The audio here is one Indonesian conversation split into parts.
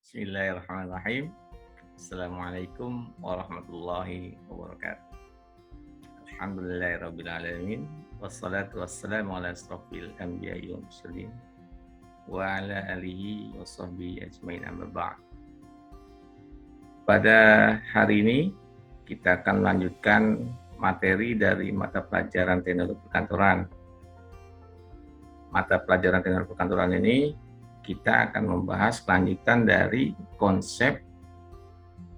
Bismillahirrahmanirrahim. Assalamualaikum warahmatullahi wabarakatuh. Alhamdulillahirrabbilalamin. Wassalatu wassalamu ala asrafil anbiya'i wal mursalin wa ala alihi wa sahbihi ajmain amma ba'd. Pada hari ini kita akan melanjutkan materi dari mata pelajaran teknologi perkantoran. Mata pelajaran teknologi perkantoran ini kita akan membahas kelanjutan dari konsep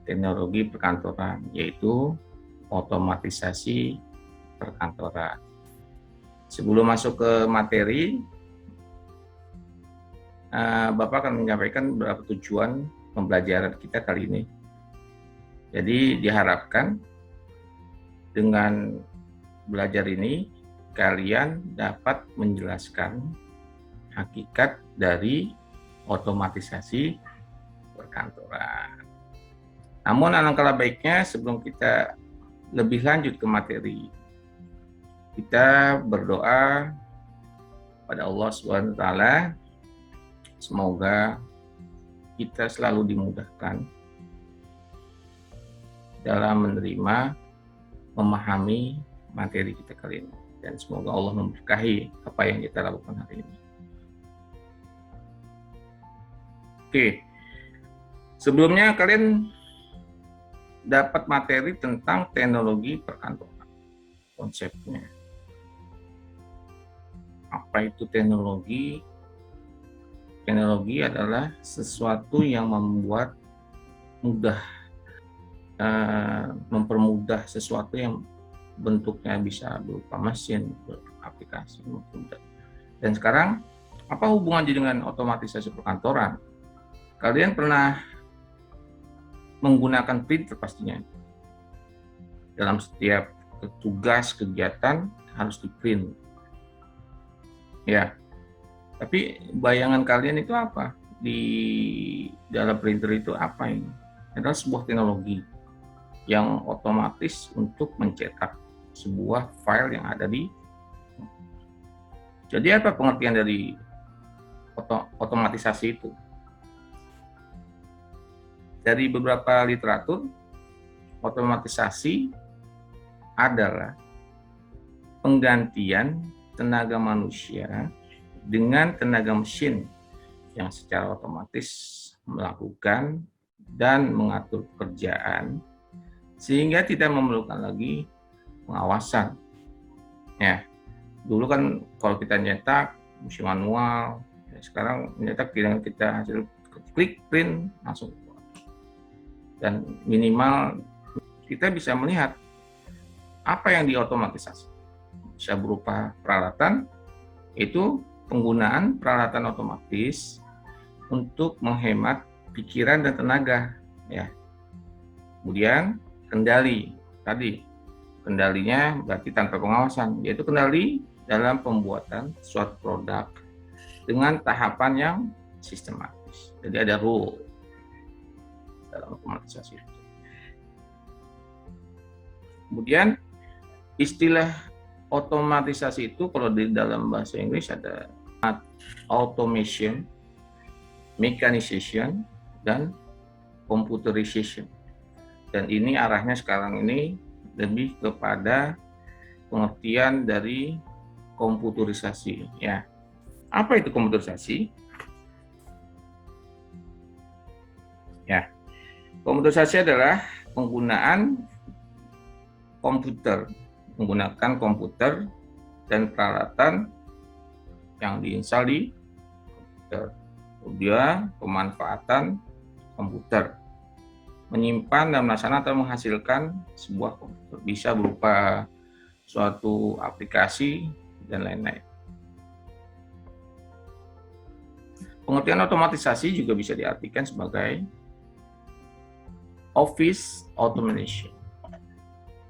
teknologi perkantoran, yaitu otomatisasi perkantoran. Sebelum masuk ke materi, Bapak akan menyampaikan beberapa tujuan pembelajaran kita kali ini. Jadi diharapkan dengan belajar ini, kalian dapat menjelaskan hakikat dari otomatisasi perkantoran. Namun alangkah baiknya sebelum kita lebih lanjut ke materi, kita berdoa pada Allah SWT, semoga kita selalu dimudahkan dalam menerima, memahami materi kita kali ini, dan semoga Allah memberkahi apa yang kita lakukan hari ini. Oke, sebelumnya kalian dapat materi tentang teknologi perkantoran, konsepnya. Apa itu teknologi? Teknologi adalah sesuatu yang membuat mudah, mempermudah sesuatu yang bentuknya bisa berupa mesin, aplikasi, mudah. Dan sekarang, apa hubungannya dengan otomatisasi perkantoran? Kalian pernah menggunakan printer pastinya. Dalam setiap tugas, kegiatan harus di-print. Ya. Tapi bayangan kalian itu apa? Di dalam printer itu apa ini? Adalah sebuah teknologi yang otomatis untuk mencetak sebuah file yang ada di. Jadi apa pengertian dari otomatisasi itu? Dari beberapa literatur, otomatisasi adalah penggantian tenaga manusia dengan tenaga mesin yang secara otomatis melakukan dan mengatur pekerjaan sehingga tidak memerlukan lagi pengawasan. Ya, dulu kan kalau kita nyetak mesti manual, ya sekarang nyetak dengan kita hasil klik print langsung. Dan minimal kita bisa melihat apa yang diotomatisasi. Bisa berupa peralatan, itu penggunaan peralatan otomatis untuk menghemat pikiran dan tenaga. Ya. Kemudian kendali, tadi kendalinya berarti tanpa pengawasan, yaitu kendali dalam pembuatan suatu produk dengan tahapan yang sistematis. Jadi ada rule dalam otomatisasi itu. Kemudian istilah otomatisasi itu kalau di dalam bahasa Inggris ada automation, mechanization, dan computerization. Dan ini arahnya sekarang ini lebih kepada pengertian dari komputerisasi. Ya, apa itu komputerisasi? Ya, komputerisasi adalah penggunaan komputer, menggunakan komputer dan peralatan yang diinstal di komputer. Kemudian pemanfaatan komputer, menyimpan dan melaksanakan atau menghasilkan sebuah komputer, bisa berupa suatu aplikasi dan lain-lain. Pengertian otomatisasi juga bisa diartikan sebagai office automation,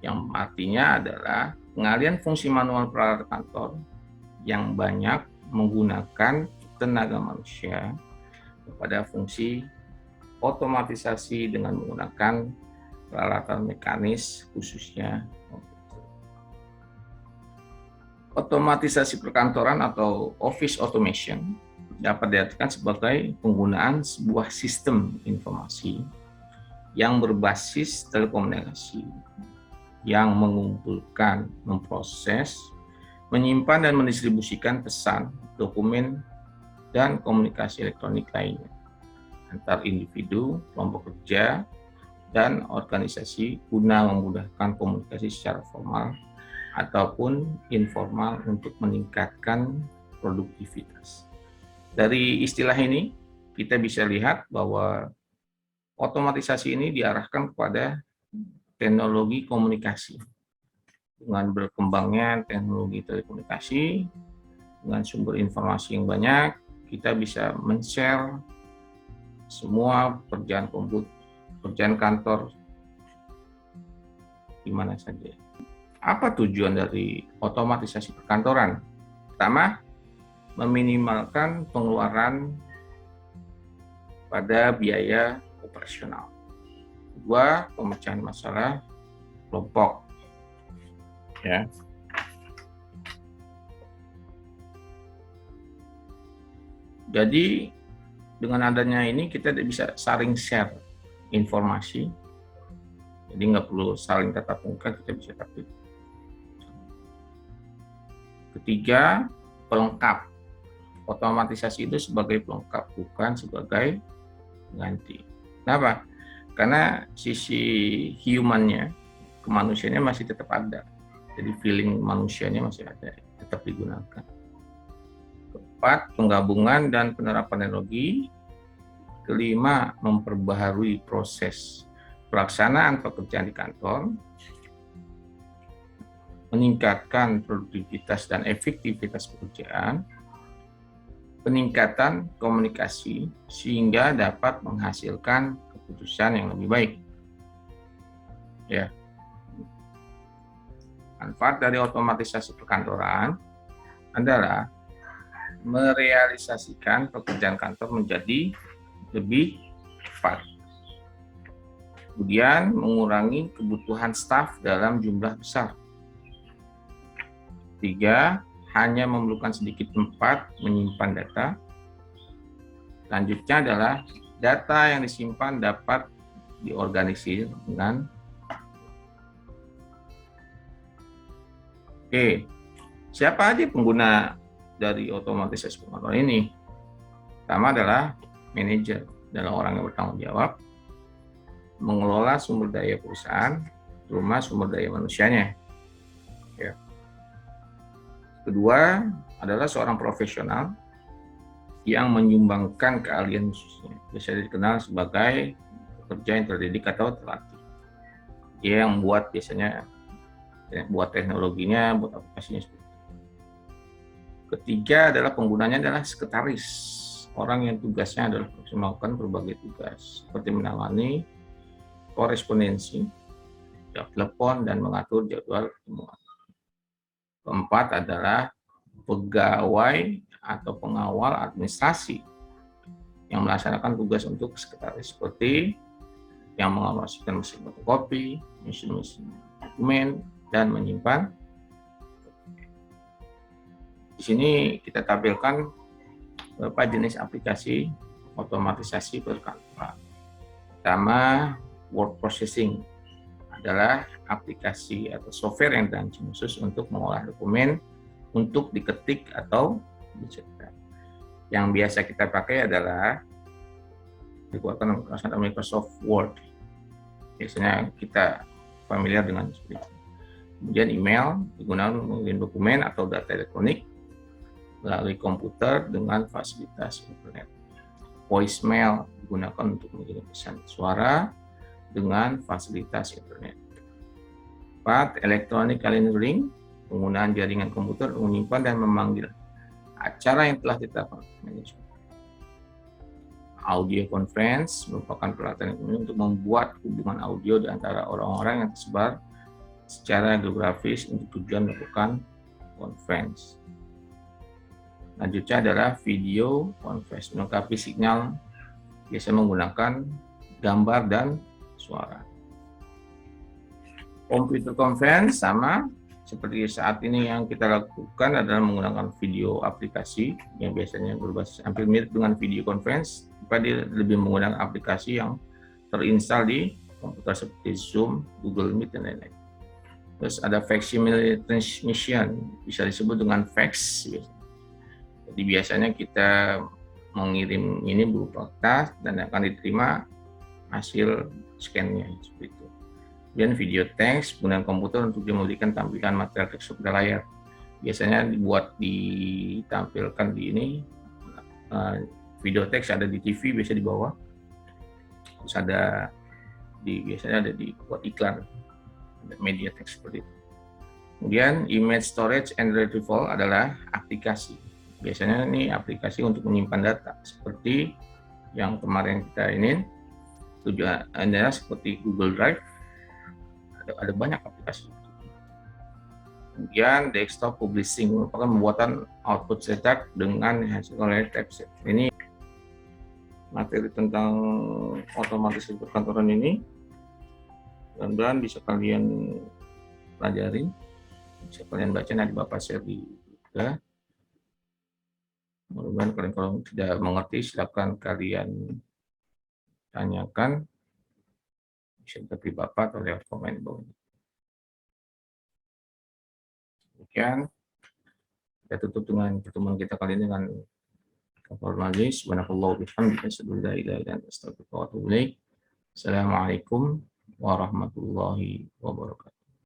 yang artinya adalah pengalihan fungsi manual peralatan kantor yang banyak menggunakan tenaga manusia kepada fungsi otomatisasi dengan menggunakan peralatan mekanis, khususnya komputer. Otomatisasi perkantoran atau office automation dapat diartikan sebagai penggunaan sebuah sistem informasi yang berbasis telekomunikasi yang mengumpulkan, memproses, menyimpan dan mendistribusikan pesan, dokumen, dan komunikasi elektronik lainnya antar individu, kelompok kerja, dan organisasi guna memudahkan komunikasi secara formal ataupun informal untuk meningkatkan produktivitas. Dari istilah ini, kita bisa lihat bahwa otomatisasi ini diarahkan kepada teknologi komunikasi. Dengan berkembangnya teknologi telekomunikasi, dengan sumber informasi yang banyak, kita bisa men-share semua pekerjaan kantor di mana saja. Apa tujuan dari otomatisasi perkantoran? Pertama, meminimalkan pengeluaran pada biaya operasional. Kedua, pemecahan masalah kelompok. Ya. Jadi dengan adanya ini kita bisa saling share informasi. Jadi nggak perlu saling tatap muka, kita bisa tatap. Ketiga, pelengkap. Otomatisasi itu sebagai pelengkap, bukan sebagai pengganti. Kenapa? Karena sisi human-nya, kemanusiaannya masih tetap ada. Jadi feeling manusianya masih ada, tetap digunakan. Keempat, penggabungan dan penerapan teknologi. Kelima, memperbaharui proses pelaksanaan pekerjaan di kantor, meningkatkan produktivitas dan efektivitas pekerjaan, peningkatan komunikasi sehingga dapat menghasilkan keputusan yang lebih baik. Ya. Manfaat dari otomatisasi perkantoran adalah merealisasikan pekerjaan kantor menjadi lebih cepat. Kemudian mengurangi kebutuhan staf dalam jumlah besar. Tiga, hanya memerlukan sedikit tempat menyimpan data. Selanjutnya adalah data yang disimpan dapat diorganisir dengan siapa aja pengguna dari otomatisasi perkantoran ini? Pertama adalah manajer, adalah orang yang bertanggung jawab mengelola sumber daya perusahaan, terutama sumber daya manusianya. Ya. Kedua adalah seorang profesional yang menyumbangkan keahlian khususnya, bisa dikenal sebagai pekerja yang terdidik atau terlatih. Dia yang buat biasanya buat teknologinya, buat aplikasinya. Ketiga adalah penggunanya adalah sekretaris, orang yang tugasnya adalah melakukan berbagai tugas seperti menangani korespondensi, jawab telepon, dan mengatur jadwal pertemuan. Keempat adalah pegawai atau pengawal administrasi yang melaksanakan tugas untuk sekretaris seperti yang mengoperasikan mesin fotokopi, mesin dokumen, dan menyimpan. Di sini kita tampilkan beberapa jenis aplikasi otomatisasi perkantoran. Pertama, word processing adalah aplikasi atau software yang dirancang khusus untuk mengolah dokumen untuk diketik atau dicetak. Yang biasa kita pakai adalah dikeluarkan oleh Microsoft Word. Biasanya kita familiar dengan seperti itu. Kemudian email digunakan untuk mengirim dokumen atau data elektronik melalui komputer dengan fasilitas internet. Voicemail digunakan untuk mengirim pesan suara dengan fasilitas internet. 4. Electronic calendaring, penggunaan jaringan komputer untuk menyimpan dan memanggil acara yang telah ditetapkan manajemen. Audio conference merupakan peralatan untuk membuat hubungan audio di antara orang-orang yang tersebar secara geografis untuk tujuan melakukan conference. Selanjutnya adalah video conference, melengkapi signal biasa menggunakan gambar dan suara. Computer conference sama Seperti saat ini yang kita lakukan adalah menggunakan video aplikasi yang biasanya berbasis hampir mirip dengan video conference, tapi dia lebih menggunakan aplikasi yang terinstal di komputer seperti Zoom, Google Meet, dan lain-lain. Terus ada facsimile transmission, bisa disebut dengan fax. Jadi biasanya kita mengirim ini berupa kertas dan akan diterima hasil scan-nya seperti itu. Kemudian video teks penggunaan komputer untuk memberikan tampilan material teks pada layar. Biasanya ditampilkan di ini video teks ada di TV biasa di bawah. Terus ada biasanya ada di buat iklan, ada media teks seperti itu. Kemudian image storage and retrieval adalah aplikasi. Biasanya ini aplikasi untuk menyimpan data seperti yang kemarin kita ini tujuannya seperti Google Drive. Ada banyak aplikasi. Kemudian desktop publishing merupakan pembuatan output cetak dengan hasil oleh typeset. Ini materi tentang otomatis perkantoran ini. Mudah-mudahan bisa kalian pelajari, bisa kalian baca, nanti Bapak share di juga. Mudah-mudahan kalian kalau tidak mengerti silakan kalian tanyakan, bisa ke Bapak atau lewat komen bawah. Demikian kita tutup dengan pertemuan kita kali ini dengan kabar majlis. Subhanallahu bihamdihi asyhadu an la ilaha illa anta astaghfiruka wa atubu ilaik. Assalamualaikum warahmatullahi wabarakatuh.